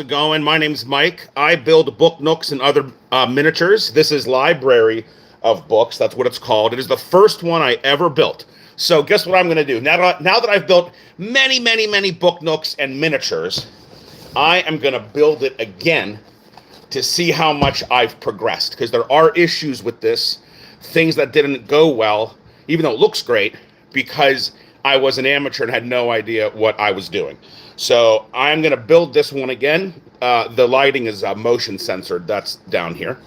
it going? My name's Mike. I build book nooks and other miniatures. This is Library of Books. That's what it's called. It is the first one I ever built. So guess what I'm going to do? Now that I've built many book nooks and miniatures, I am going to build it again to see how much I've progressed. Because there are issues with this, things that didn't go well, even though it looks great, because I was an amateur and had no idea what I was doing. So I'm going to build this one again. The lighting is motion censored. That's down here.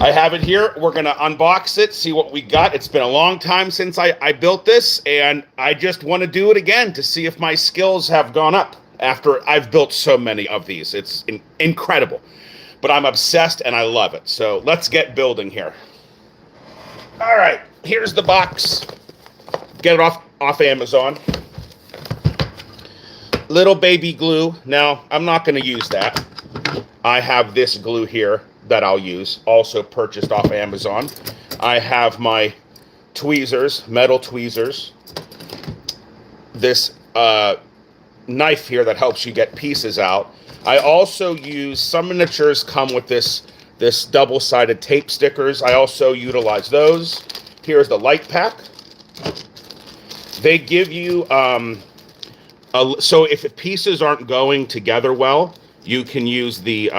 I have it here. We're going to unbox it, see what we got. It's been a long time since I built this, and I just want to do it again to see if my skills have gone up after I've built so many of these. It's incredible. But I'm obsessed, and I love it. So let's get building here. All right, here's the box. Get it off Amazon. Little baby glue. Now, I'm not going to use that. I have this glue here that I'll use, also purchased off Amazon. I have my tweezers, metal tweezers. This knife here that helps you get pieces out. I also use, some miniatures come with this double-sided tape stickers. I also utilize those. Here's the light pack. They give you, so if pieces aren't going together well, you can use the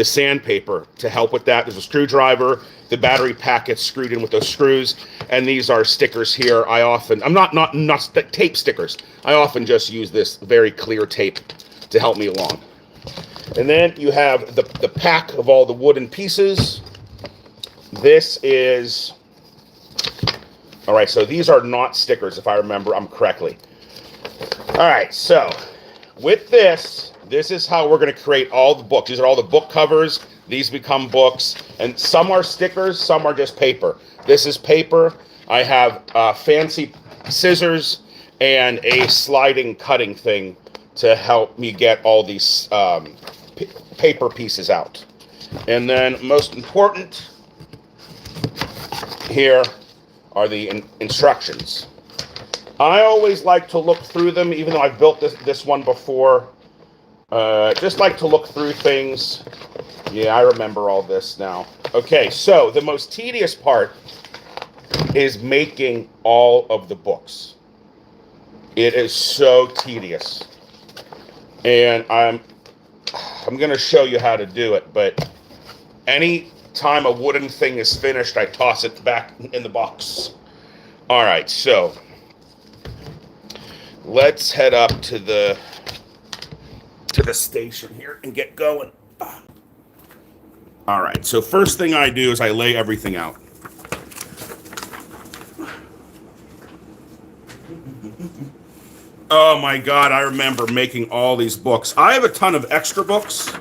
sandpaper to help with that. There's a screwdriver. The battery pack gets screwed in with those screws, and these are stickers here. I'm not tape stickers. I often just use this very clear tape to help me along. And then you have the pack of all the wooden pieces. This is, all right, so these are not stickers, if I remember correctly. All right, so with this is how we're going to create all the books. These are all the book covers. These become books, and some are stickers, some are just paper. This is paper. I have fancy scissors and a sliding cutting thing to help me get all these paper pieces out. And then most important, here are the instructions. I always like to look through them, even though I've built this one before. Just like to look through things. Yeah, I remember all this now. Okay, so the most tedious part is making all of the books. It is so tedious. And I'm going to show you how to do it, but any time a wooden thing is finished, I toss it back in the box. All right, so let's head up to the station here and get going. All right, so first thing I do is I lay everything out. Oh my God, I remember making all these books. I have a ton of extra books.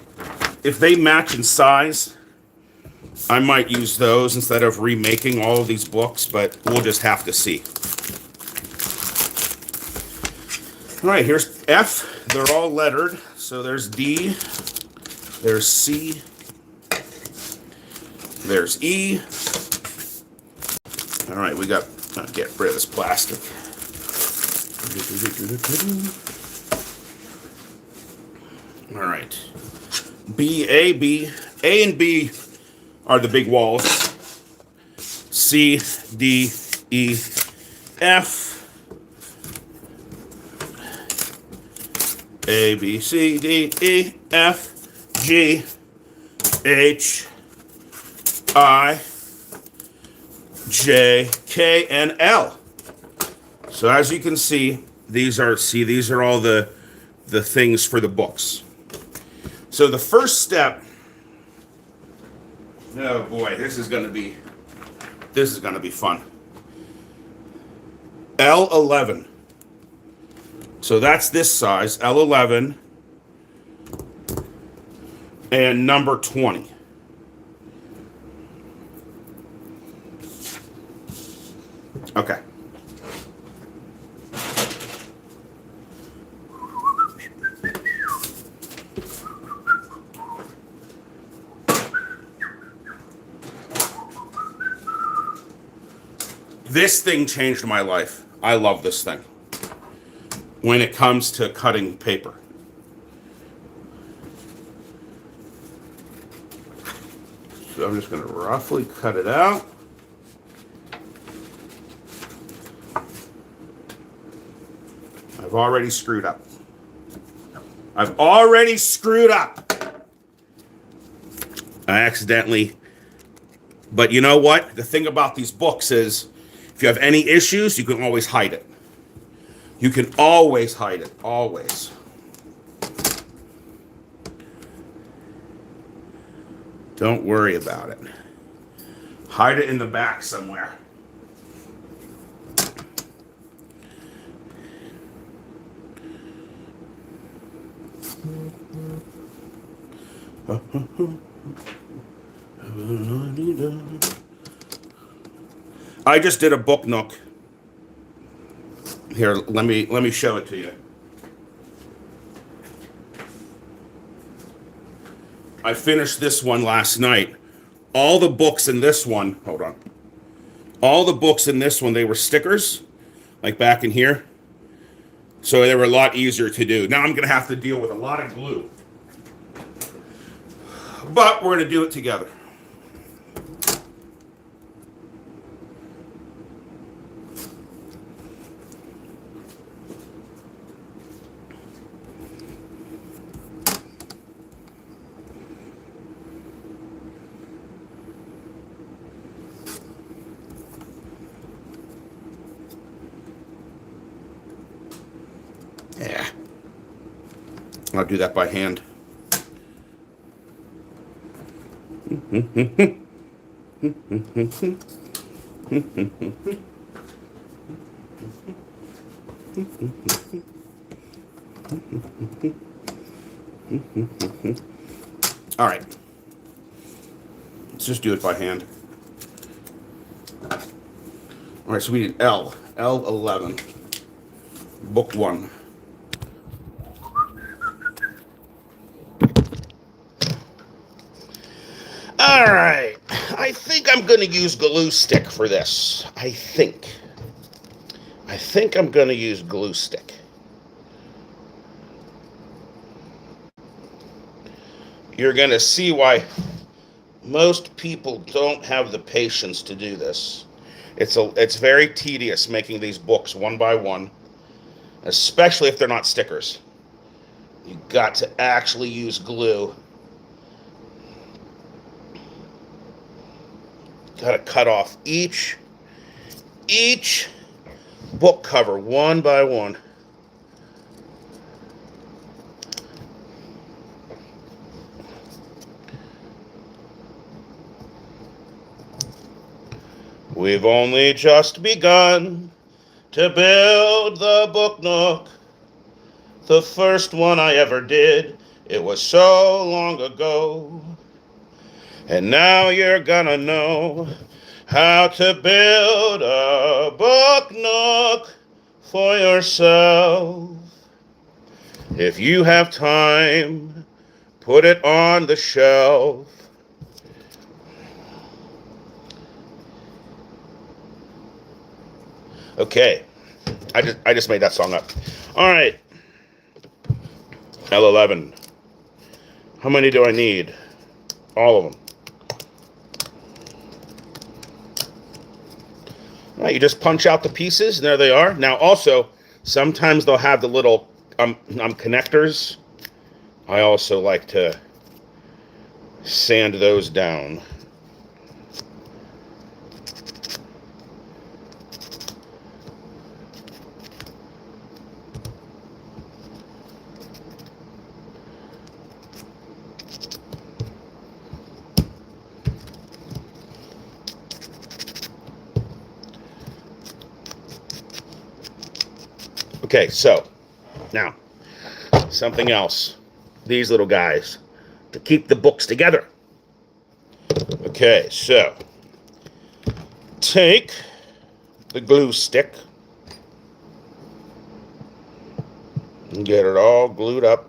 If they match in size, I might use those instead of remaking all of these books, but we'll just have to see. All right, here's F. They're all lettered. So there's D, there's C, there's E. All right, we got, get rid of this plastic. All right. A and B are the big walls. C, D, E, F. A, B, C, D, E, F, G, H, I, J, K, and L. So as you can see, these are all the things for the books. So the first step, oh boy, this is gonna be fun. L11. So that's this size, L11, and number 20. Okay. This thing changed my life. I love this thing when it comes to cutting paper. So I'm just going to roughly cut it out. I've already screwed up. I've already screwed up. I accidentally. But you know what? The thing about these books is, if you have any issues, you can always hide it. You can always hide it. Always. Don't worry about it. Hide it in the back somewhere. I just did a book nook. Here, let me show it to you. I finished this one last night. All the books in this one, hold on. All the books in this one, they were stickers, like back in here. So they were a lot easier to do. Now I'm going to have to deal with a lot of glue. But we're going to do it together. Yeah. I'll do that by hand. All right. Let's just do it by hand. All right, so we need L11, book 1. All right, I think I'm going to use glue stick for this. I think I'm going to use glue stick. You're going to see why most people don't have the patience to do this. It's very tedious making these books one by one, especially if they're not stickers. You got to actually use glue. Got to cut off each book cover one by one. We've only just begun to build the book nook. The first one I ever did, it was so long ago. And now you're gonna know how to build a book nook for yourself. If you have time, put it on the shelf. Okay, I just made that song up. All right, L11. How many do I need? All of them. All right, you just punch out the pieces, and there they are. Now, also, sometimes they'll have the little connectors. I also like to sand those down. Okay, so now something else. These little guys to keep the books together. Okay, so take the glue stick and get it all glued up.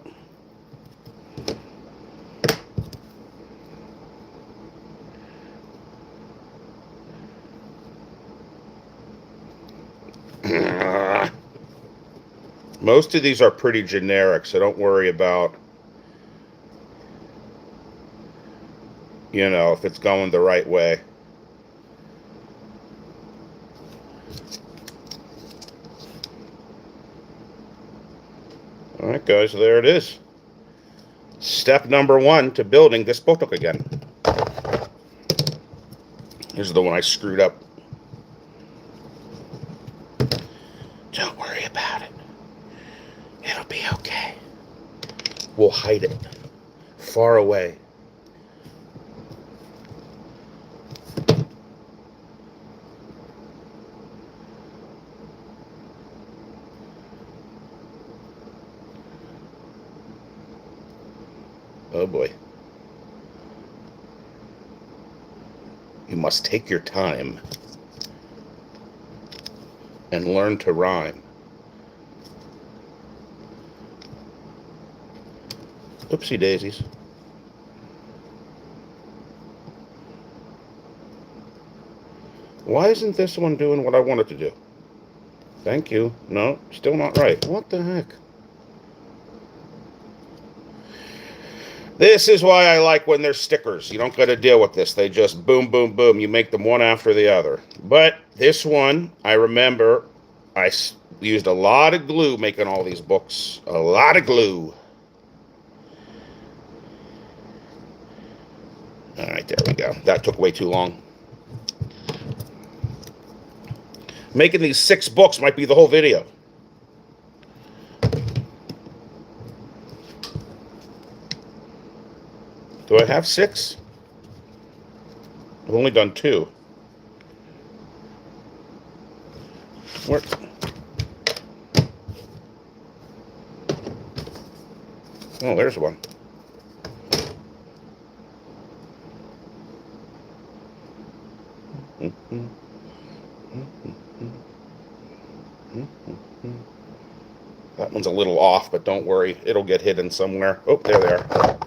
Most of these are pretty generic, so don't worry about you know, if it's going the right way. All right, guys, there it is. Step number 1 to building this booknook again. Here's the one I screwed up. Don't worry about it. It'll be okay. We'll hide it far away. Oh boy. You must take your time and learn to rhyme. Oopsie daisies. Why isn't this one doing what I want it to do? Thank you. No, still not right. What the heck? This is why I like when there's stickers. You don't got to deal with this. They just boom, boom, boom. You make them one after the other. But this one, I remember I used a lot of glue making all these books. A lot of glue. All right, there we go. That took way too long. Making these 6 books might be the whole video. Do I have 6? I've only done 2. Where? Oh, there's one. That one's a little off, but don't worry. It'll get hidden somewhere. Oh, there they are.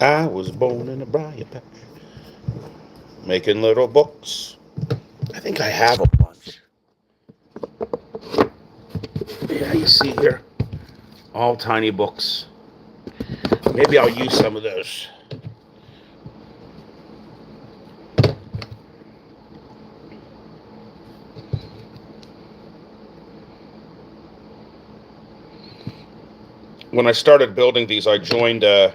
I was born in a briar patch, making little books. I think I have a bunch. Yeah, you see here, all tiny books. Maybe I'll use some of those. When I started building these, I joined an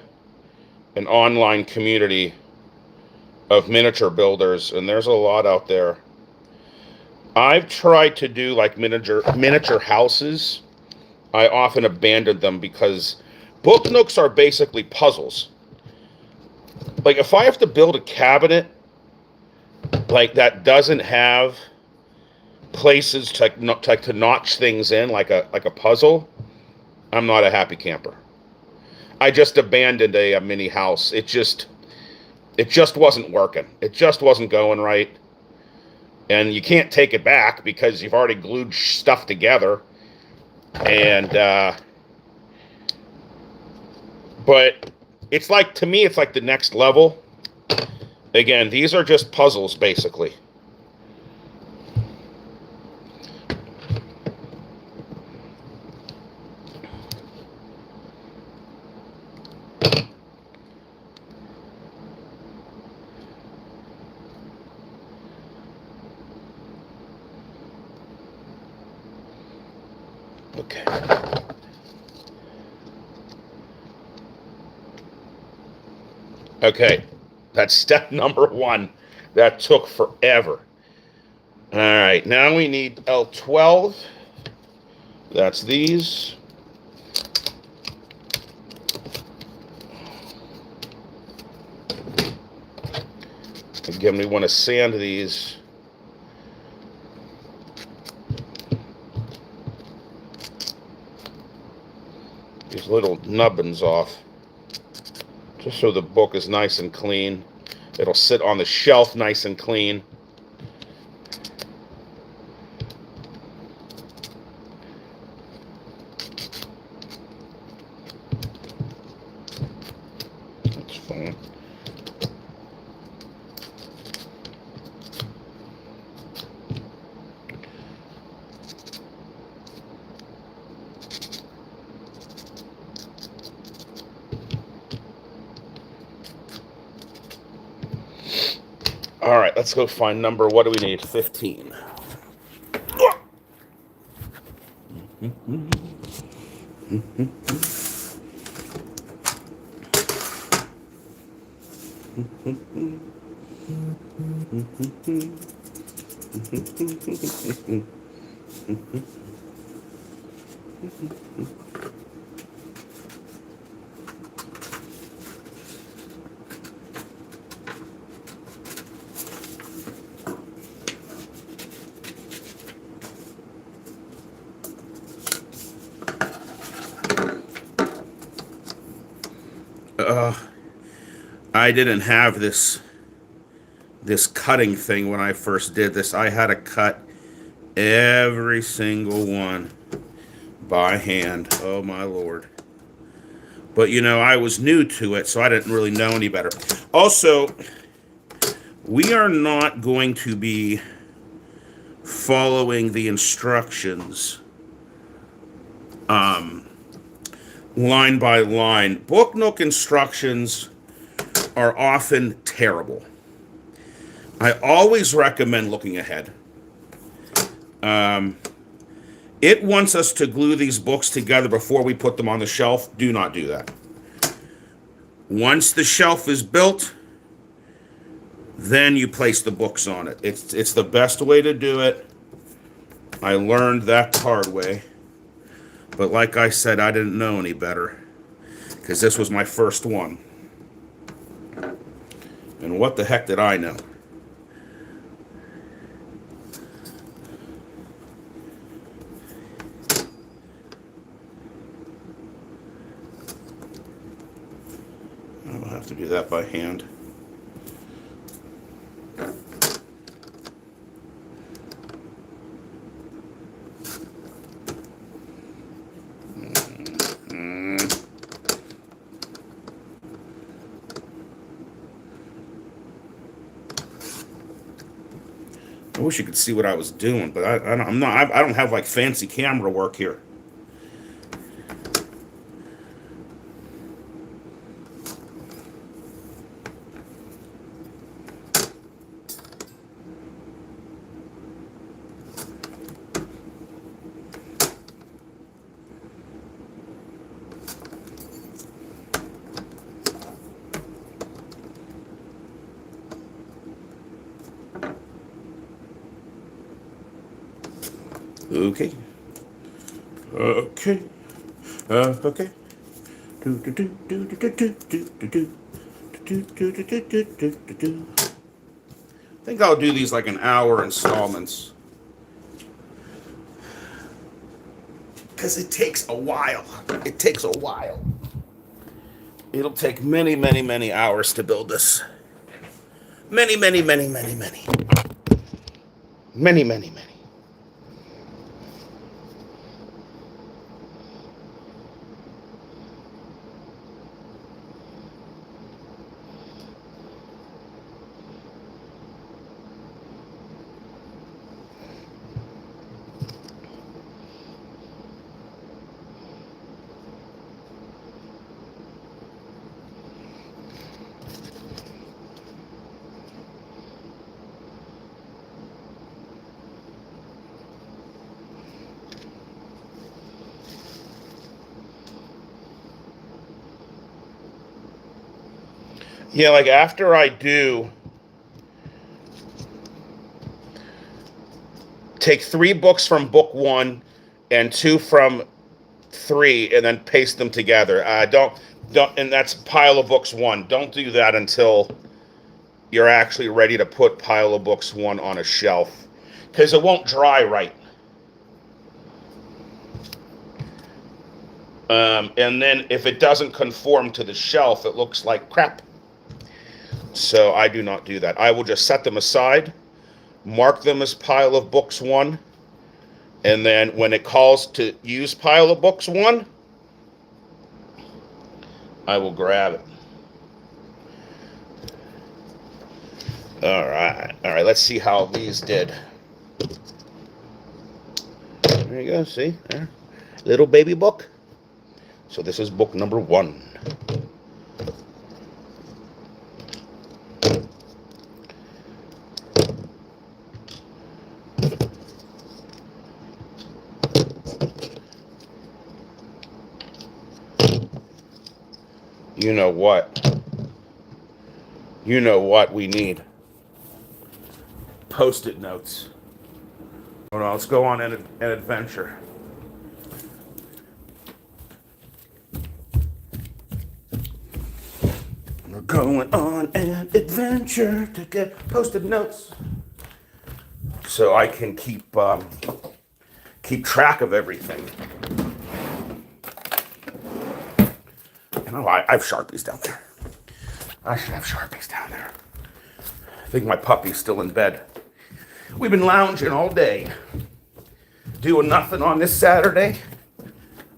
online community of miniature builders, and there's a lot out there. I've tried to do like miniature houses. I often abandoned them because booknooks are basically puzzles. Like if I have to build a cabinet like that doesn't have places to notch things in like a puzzle, I'm not a happy camper. I just abandoned a mini house. It just wasn't working. It just wasn't going right. And you can't take it back because you've already glued stuff together. And but it's like, to me, it's like the next level. Again, these are just puzzles basically. Okay. Okay, that's step number 1. That took forever. All right, now we need L12. That's these. Again, we want to sand these. These little nubbins off, just so the book is nice and clean. It'll sit on the shelf nice and clean. That's fine. All right, let's go find number. What do we need? 15. I didn't have this cutting thing when I first did this. I had to cut every single one by hand. Oh my Lord. But you know, I was new to it, so I didn't really know any better. Also, we are not going to be following the instructions line by line. Booknook instructions are often terrible. I always recommend looking ahead. It wants us to glue these books together before we put them on the shelf. Do not do that. Once the shelf is built, then you place the books on it. It's the best way to do it. I learned that the hard way. But like I said, I didn't know any better, because this was my first one. And what the heck did I know? I'll have to do that by hand. I wish you could see what I was doing, but I don't have like fancy camera work here. Okay. Okay. Okay. I think I'll do these like an hour installments, because it takes a while. It takes a while. It'll take many, many, many hours to build this. Many, many, many, many, many. Many, many, many. Yeah, like after I do take 3 books from book 1 and 2 from 3 and then paste them together. Don't, and that's pile of books 1. Don't do that until you're actually ready to put pile of books 1 on a shelf, because it won't dry right. And then if it doesn't conform to the shelf, it looks like crap. So I do not do that. I will just set them aside, mark them as pile of books 1, and then when it calls to use pile of books 1, I will grab it. All right, let's see how these did. There you go, see? There. Little baby book. So this is book number 1. you know what? You know what we need? Post-it notes. Hold on, let's go on an adventure. We're going on an adventure to get post-it notes, so I can keep track of everything. You know, I have Sharpies down there. I should have Sharpies down there. I think my puppy's still in bed. We've been lounging all day, doing nothing on this Saturday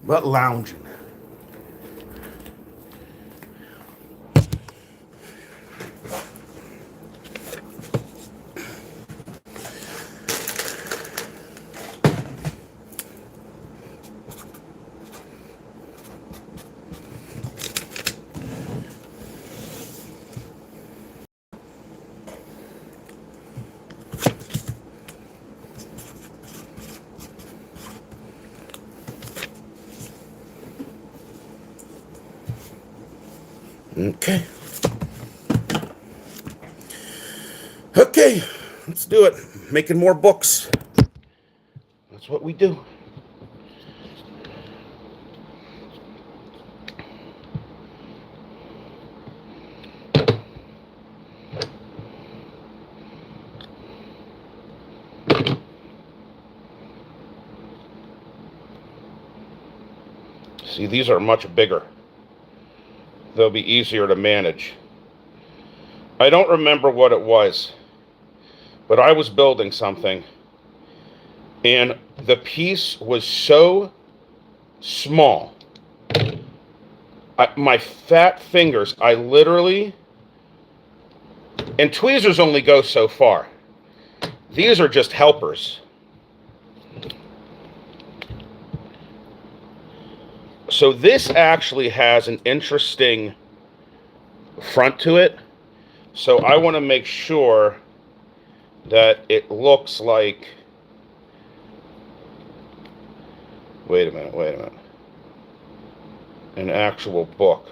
but lounging. Okay. Okay, let's do it. Making more books. That's what we do. See, these are much bigger. They'll be easier to manage. I don't remember what it was, but I was building something, and the piece was so small. My fat fingers, I literally, and tweezers only go so far. These are just helpers. So this actually has an interesting front to it. So I want to make sure that it looks like, wait a minute, an actual book.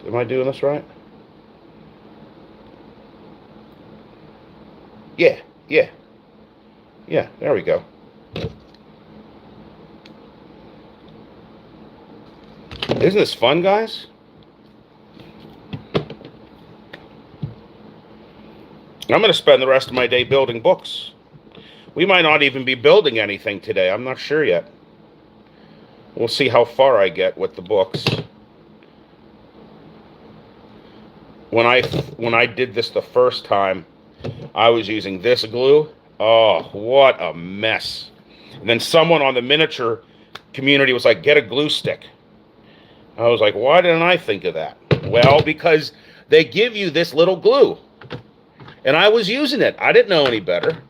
Am I doing this right? Yeah, there we go. Isn't this fun, guys? I'm going to spend the rest of my day building books. We might not even be building anything today. I'm not sure yet. We'll see how far I get with the books. When I did this the first time, I was using this glue. Oh, what a mess. And then someone on the miniature community was like, get a glue stick. I was like, why didn't I think of that? Well, because they give you this little glue. And I was using it. I didn't know any better.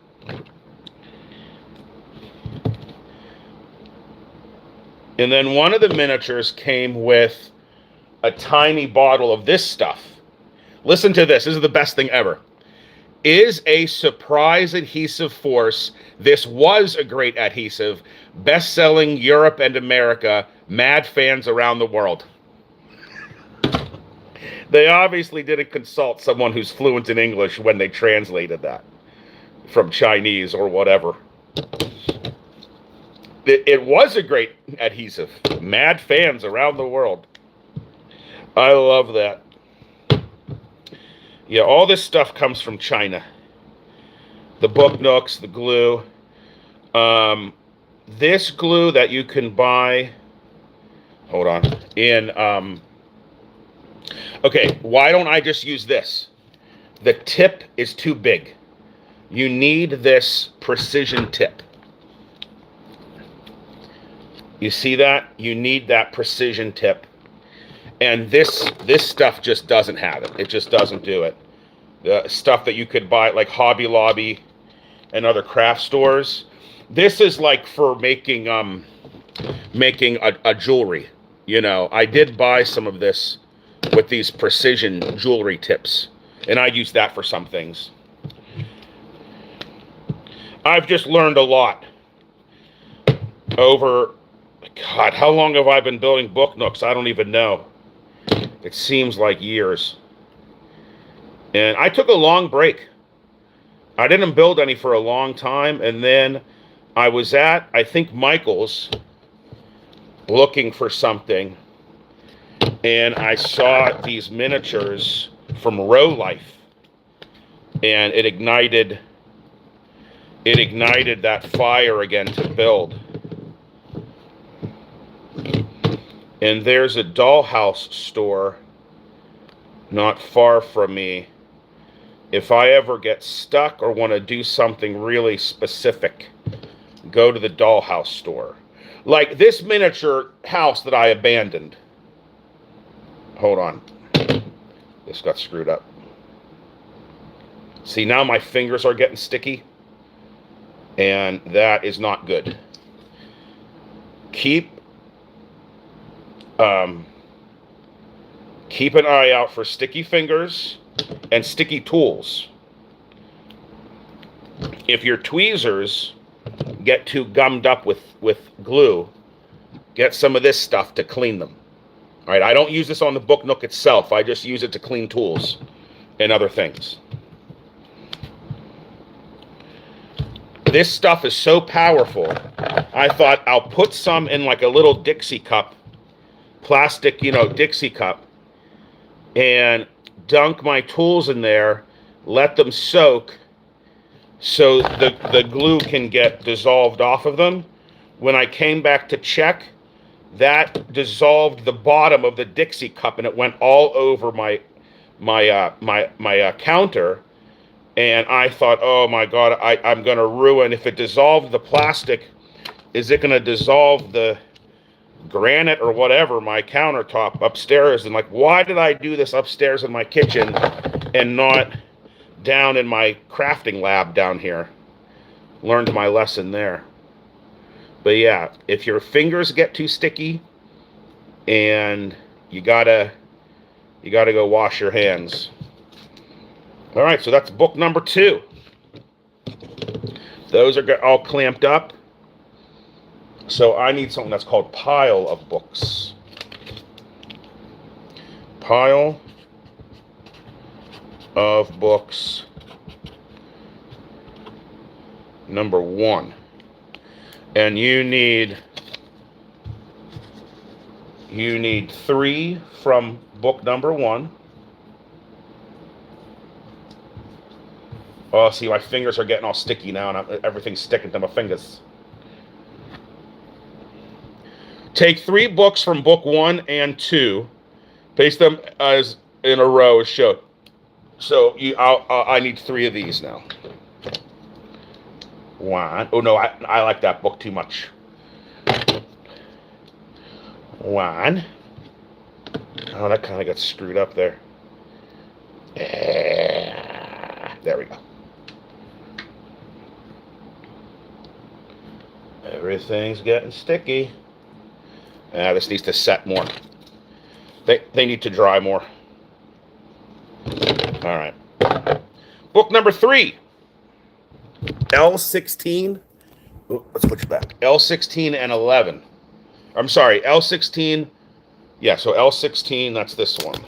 And then one of the miniatures came with a tiny bottle of this stuff. Listen to this. This is the best thing ever. Is a surprise adhesive force. This was a great adhesive. Best-selling Europe and America. Mad fans around the world. They obviously didn't consult someone who's fluent in English when they translated that from Chinese or whatever. It was a great adhesive. Mad fans around the world. I love that. Yeah, all this stuff comes from China. The booknooks, the glue. This glue that you can buy, hold on, okay, why don't I just use this? The tip is too big. You need this precision tip. You see that? You need that precision tip. And this stuff just doesn't have it. It just doesn't do it. The stuff that you could buy at like Hobby Lobby and other craft stores. This is like for making a jewelry. You know, I did buy some of this with these precision jewelry tips, and I use that for some things. I've just learned a lot over, God, how long have I been building book nooks? I don't even know. It seems like years. And I took a long break. I didn't build any for a long time. And then I was at, I think, Michael's looking for something. And I saw these miniatures from Row Life. And it ignited that fire again to build. And there's a dollhouse store not far from me. If I ever get stuck or want to do something really specific, go to the dollhouse store. Like this miniature house that I abandoned. Hold on. This got screwed up. See, now my fingers are getting sticky. And that is not good. Keep an eye out for sticky fingers and sticky tools. If your tweezers get too gummed up with glue, get some of this stuff to clean them. All right, I don't use this on the booknook itself. I just use it to clean tools and other things. This stuff is so powerful. I thought I'll put some in like a little Dixie cup, plastic, Dixie cup, and dunk my tools in there, let them soak so the glue can get dissolved off of them. When I came back to check, that dissolved the bottom of the Dixie cup and it went all over my counter. And I thought, oh my God, I'm going to ruin. If it dissolved the plastic, is it going to dissolve the granite or whatever, my countertop upstairs? And like, why did I do this upstairs in my kitchen and not down in my crafting lab down here? Learned my lesson there. But yeah, if your fingers get too sticky, and you gotta go wash your hands. All right, so that's book number 2. Those are all clamped up. So I need something that's called pile of books. Pile of books number 1. And you need 3 from book number 1. Oh, see, my fingers are getting all sticky now, and everything's sticking to my fingers. Take 3 books from book 1 and 2, paste them as in a row as shown. So I need 3 of these now. 1. Oh no, I like that book too much. 1. Oh, that kind of got screwed up there. There we go. Everything's getting sticky. This needs to set more. They need to dry more. All right. Book number 3. L16. Oh, let's switch back. L16 and 11. I'm sorry, L16. Yeah, so L16, that's this one.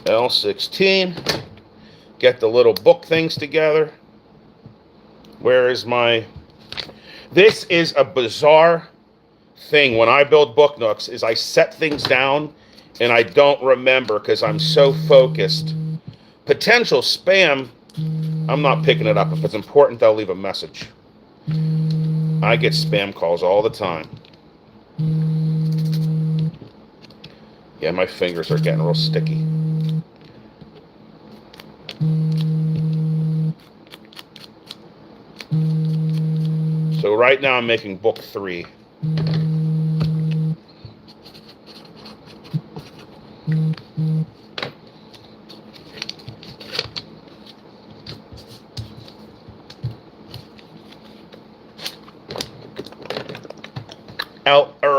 L16. Get the little book things together. Where is my... This is a bizarre thing when I build book nooks, is I set things down and I don't remember because I'm so focused. Potential spam, I'm not picking it up. If it's important, I'll leave a message. I get spam calls all the time. Yeah, my fingers are getting real sticky. So right now I'm making book 3.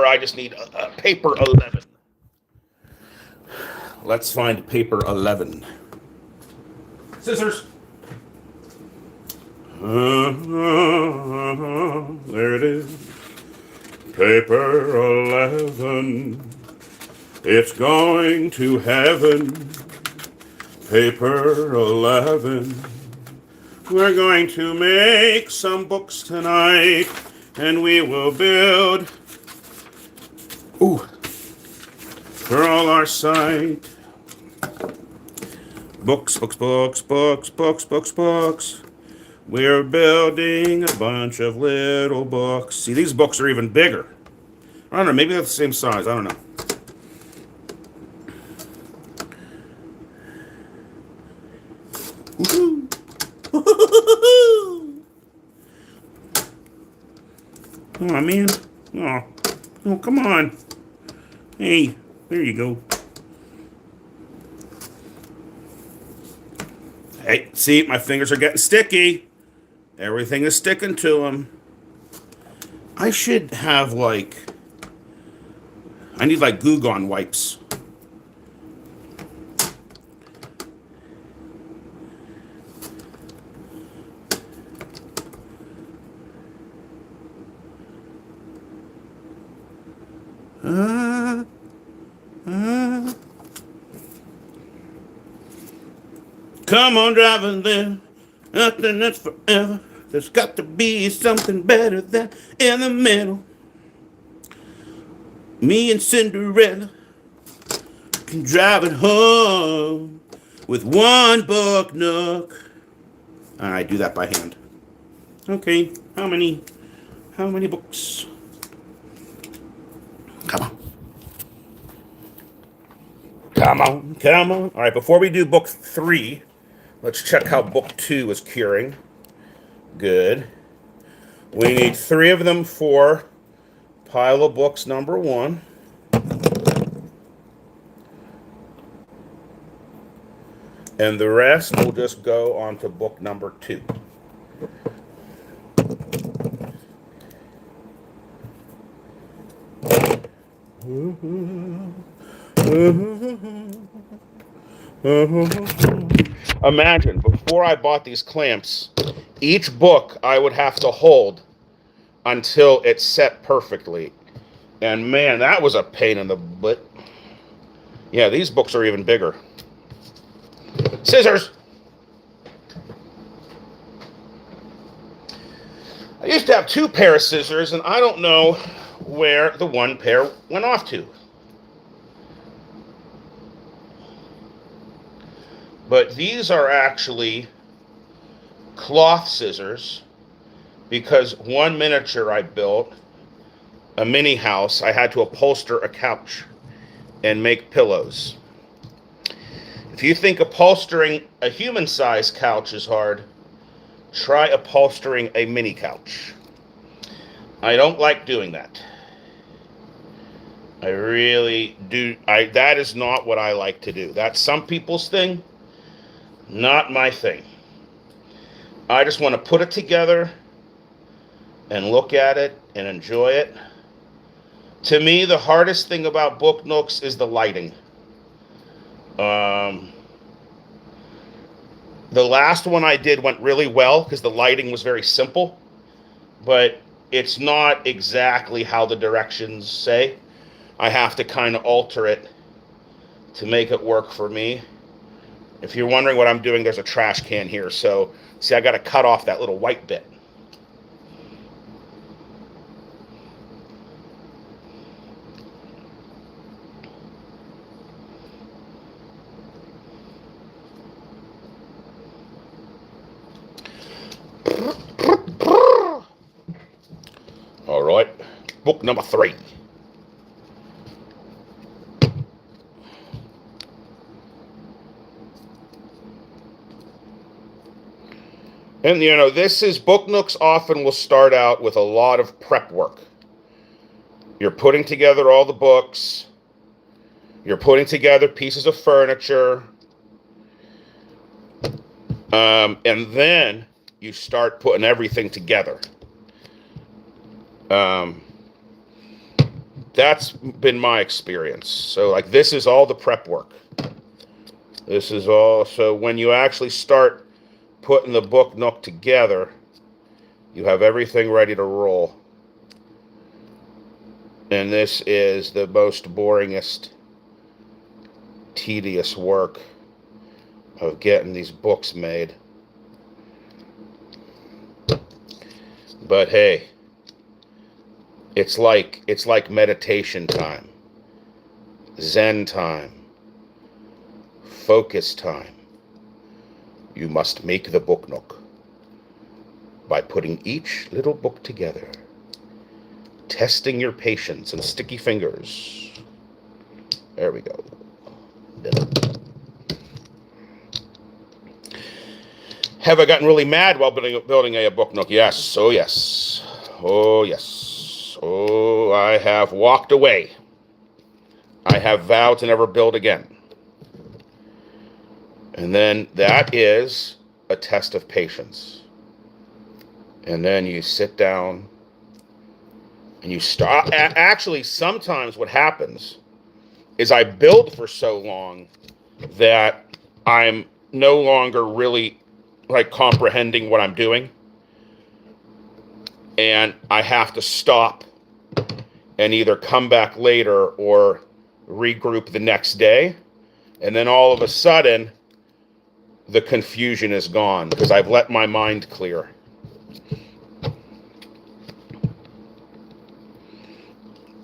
I just need paper 11. Let's find paper 11. Scissors. There it is. Paper 11. It's going to heaven, paper 11. We're going to make some books tonight, and we will build, for all our sight. Books, books, books, books, books, books, books. We're building a bunch of little books. See, these books are even bigger. I don't know, maybe they're the same size. I don't know. Woo-hoo. Oh, man. Oh, come on. Hey, there you go. Hey, see, my fingers are getting sticky. Everything is sticking to them. I should have, I need, Goo Gone wipes. Come on, driving there. Nothing that's forever. There's got to be something better than in the middle. Me and Cinderella can drive it home with one book nook. I do that by hand. Okay, how many books? Come on. Come on, come on. All right, before we do book 3, let's check how book 2 is curing. Good. We need 3 of them for pile of books number 1. And the rest will just go on to book number 2. Imagine, before I bought these clamps, each book I would have to hold until it set perfectly. And man, that was a pain in the butt. Yeah, these books are even bigger. Scissors! I used to have 2 pair of scissors, and I don't know where the one pair went off to. But these are actually cloth scissors, because one miniature I built, a mini house, I had to upholster a couch and make pillows. If you think upholstering a human-sized couch is hard, try upholstering a mini couch. I don't like doing that. I really do. That is not what I like to do. That's some people's thing, not my thing. I just want to put it together and look at it and enjoy it. To me, the hardest thing about book nooks is the lighting. The last one I did went really well because the lighting was very simple, but it's not exactly how the directions say. I have to kind of alter it to make it work for me. If you're wondering what I'm doing, there's a trash can here. So, see, I got to cut off that little white bit. All right, book number 3. And, this is, book nooks often will start out with a lot of prep work. You're putting together all the books. You're putting together pieces of furniture. And then you start putting everything together. That's been my experience. So, this is all the prep work. This is all, so when you actually start putting the book nook together, you have everything ready to roll. And this is the most boringest tedious work of getting these books made. But hey, it's like meditation time, Zen time, focus time. You must make the book nook by putting each little book together, testing your patience and sticky fingers. There we go. Have I gotten really mad while building a book nook? Yes. Oh, yes. Oh, yes. Oh, I have walked away. I have vowed to never build again. And then that is a test of patience. And then you sit down and you start. Actually, sometimes what happens is I build for so long that I'm no longer really like comprehending what I'm doing. And I have to stop and either come back later or regroup the next day. And then all of a sudden, the confusion is gone because I've let my mind clear.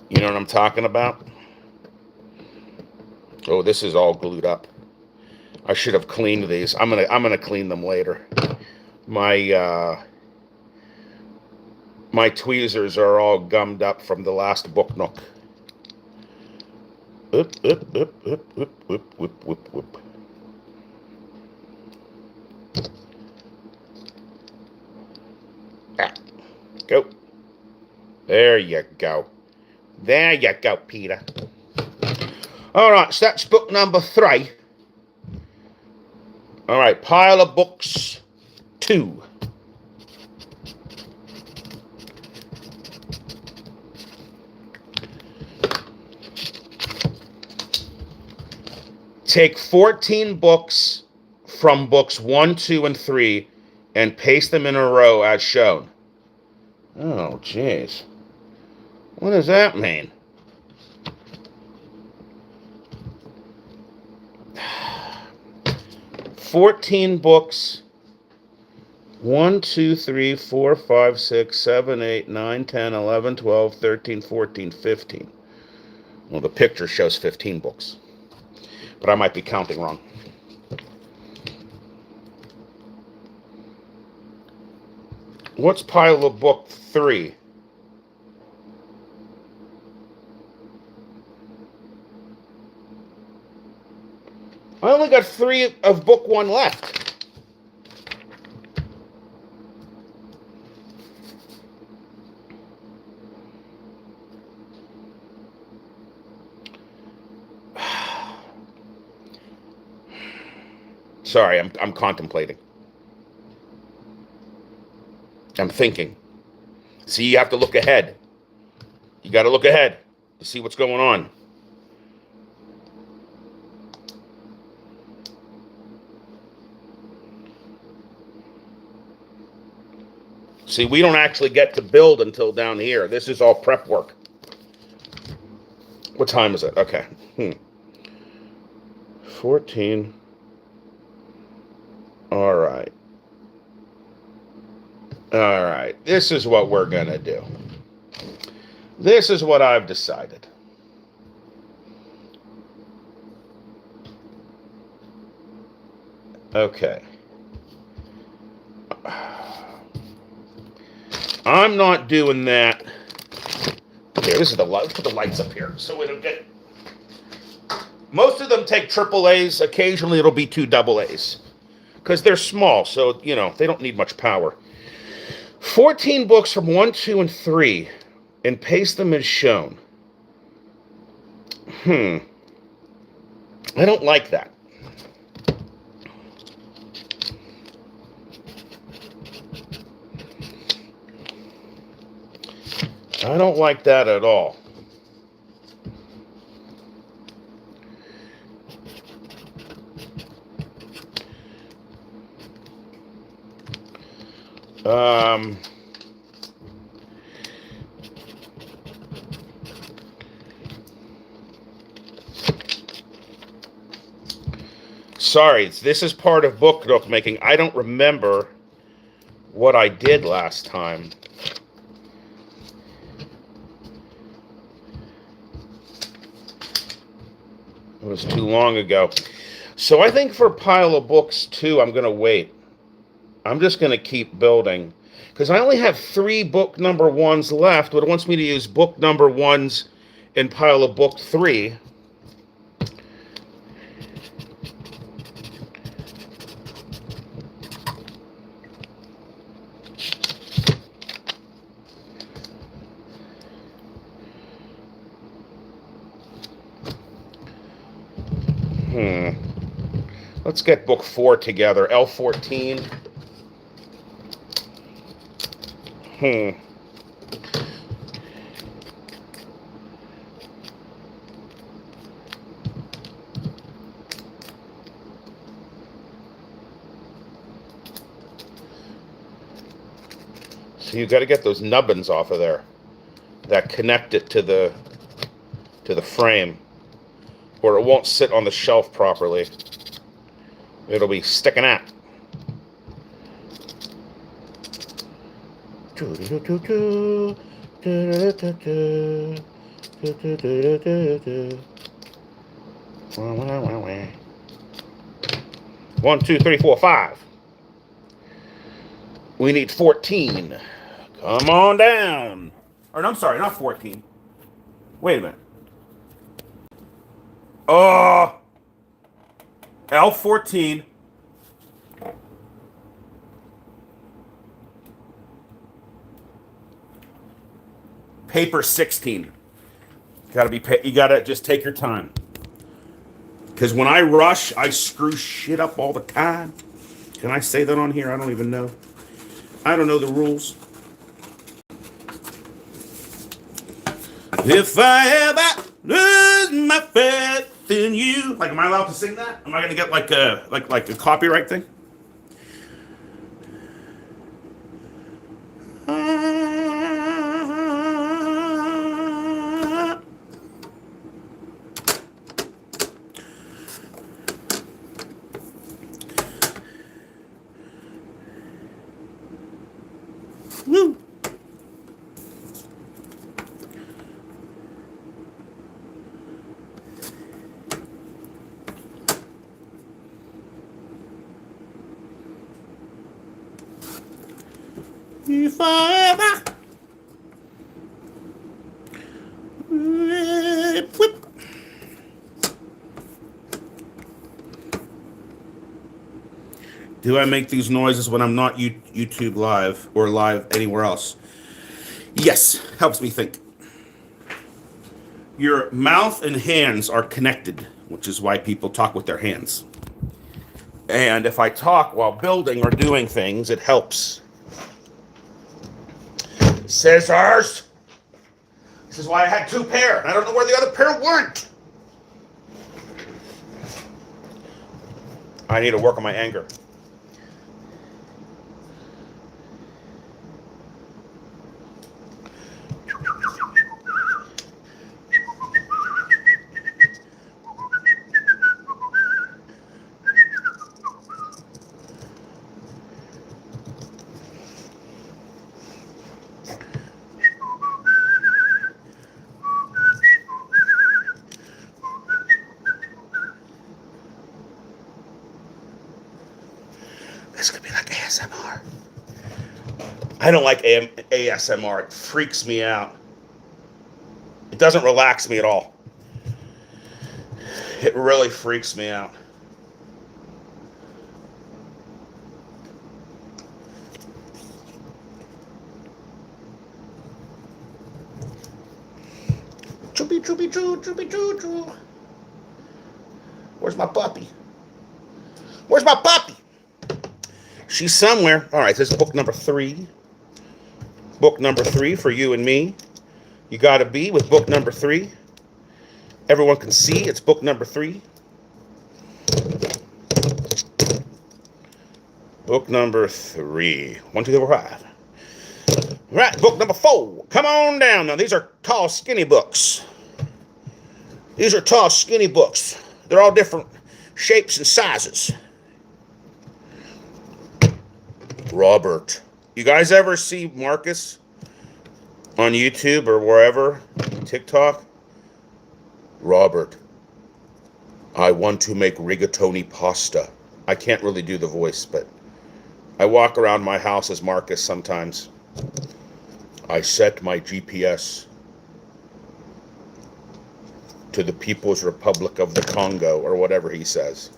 You know what I'm talking about? Oh, this is all glued up. I should have cleaned these. I'm gonna clean them later. My tweezers are all gummed up from the last book nook. Whoop, whoop, whoop, whoop, whoop, whoop, whoop, whoop, whoop. Ah, go. There you go. There you go, Peter. All right, so that's book number 3. All right, pile of books 2. Take 14 books from books 1, 2, and 3 and paste them in a row as shown. Oh, jeez. What does that mean? "14 books, 1, 2, 3, 4, 5, 6, 7, 8, 9, 10, 11, 12, 13, 14, 15. Well, the picture shows 15 books, but I might be counting wrong. What's pile of book 3? I only got 3 of book 1 left. Sorry, I'm contemplating. I'm thinking. See, you have to look ahead. You got to look ahead to see what's going on. See, we don't actually get to build until down here. This is all prep work. What time is it? Okay. 14. All right. All right. This is what we're going to do. This is what I've decided. Okay. I'm not doing that. Here, this is the light. Let's put the lights up here so we don't get. Most of them take triple A's. Occasionally, it'll be 2 double A's because they're small, so they don't need much power. 14 books from 1, 2, and 3, and paste them as shown. I don't like that. I don't like that at all. Sorry, this is part of booknook making. I don't remember what I did last time. It was too long ago. So I think for pile of books too, I'm going to wait. I'm just going to keep building. Because I only have 3 book number 1s left, but it wants me to use book number 1s in pile of book 3. Let's get book 4 together. L14. So you got to get those nubbins off of there that connect it to the frame, or it won't sit on the shelf properly. It'll be sticking out. One, two, three, four, 5. We need 14. Come on down. Or no, I'm sorry, not 14. Wait a minute. L14. Paper 16. You gotta just take your time. Because when I rush, I screw shit up all the time. Can I say that on here? I don't even know. I don't know the rules. If I ever lose my faith in you. Like, am I allowed to sing that? Am I gonna get like a copyright thing? Woo. If I ever whip. Do I make these noises when I'm not YouTube live or live anywhere else? Yes, helps me think. Your mouth and hands are connected, which is why people talk with their hands. And if I talk while building or doing things, it helps. Scissors! This is why I had 2 pair. I don't know where the other pair went. I need to work on my anger. This could be like ASMR. I don't like ASMR. It freaks me out. It doesn't relax me at all. It really freaks me out. Choopy, choopy, choo, choopy, choo, choo. Where's my puppy? Where's my puppy? She's somewhere. All right, this is book number 3. Book number 3 for you and me. You got to be with book number 3. Everyone can see it's book number 3. Book number 3. 1, 2, 3, 4, 5. Right, book number 4. Come on down. Now, these are tall, skinny books. These are tall, skinny books. They're all different shapes and sizes. Robert. You guys ever see Marcus on YouTube or wherever? TikTok? Robert, I want to make rigatoni pasta. I can't really do the voice, but I walk around my house as Marcus sometimes. I set my GPS to the People's Republic of the Congo, or whatever he says.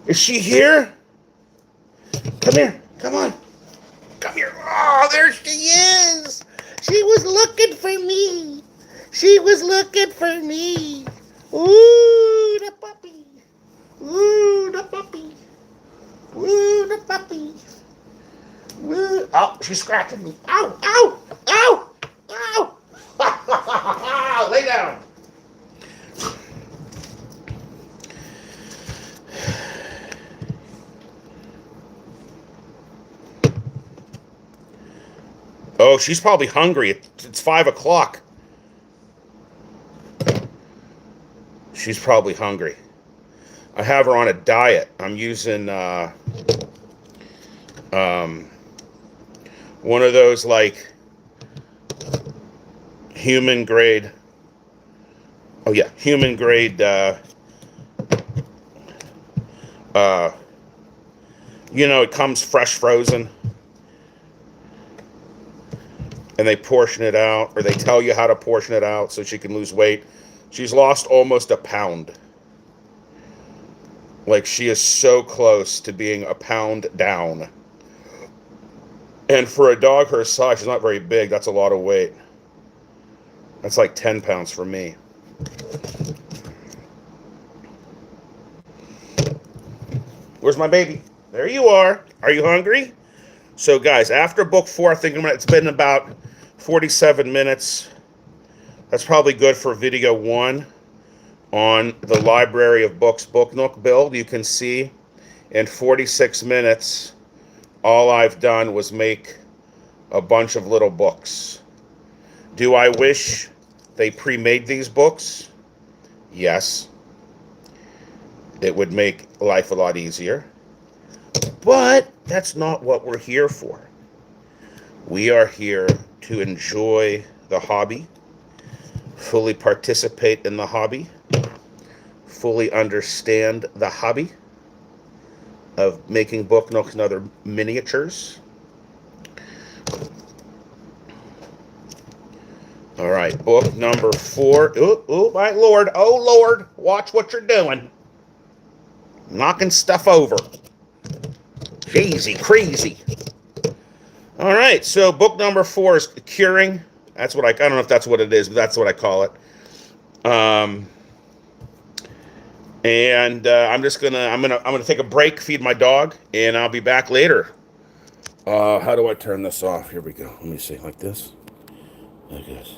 Is she here? Come here. Come on. Come here. Oh, there she is. She was looking for me. She was looking for me. Ooh, the puppy. Ooh, the puppy. Ooh, the puppy. Ooh. Oh, she's scratching me. Ow, ow, ow, ow. Lay down. Oh, she's probably hungry. It's 5 o'clock. She's probably hungry. I have her on a diet. I'm using one of those like human grade. Oh yeah, human grade. You know, it comes fresh frozen. And they portion it out, or they tell you how to portion it out so she can lose weight. She's lost almost a pound. Like, she is so close to being a pound down. And for a dog her size, she's not very big. That's a lot of weight. That's like 10 pounds for me. Where's my baby? There you are. Are you hungry? So, guys, after book 4, I think it's been about 47 minutes. That's probably good for video 1 on the Library of Books Booknook build. You can see in 46 minutes, all I've done was make a bunch of little books. Do I wish they pre-made these books? Yes. It would make life a lot easier. But that's not what we're here for. We are here to enjoy the hobby, fully participate in the hobby, fully understand the hobby of making book nooks and other miniatures. All right, book number 4. Oh, my Lord. Oh, Lord. Watch what you're doing. Knocking stuff over. Crazy. All right, so book number 4 is Curing. That's what I don't know if that's what it is, but that's what I call it. And I'm gonna take a break, feed my dog, and I'll be back later. How do I turn this off? Here we go. Let me see, like this. Like this.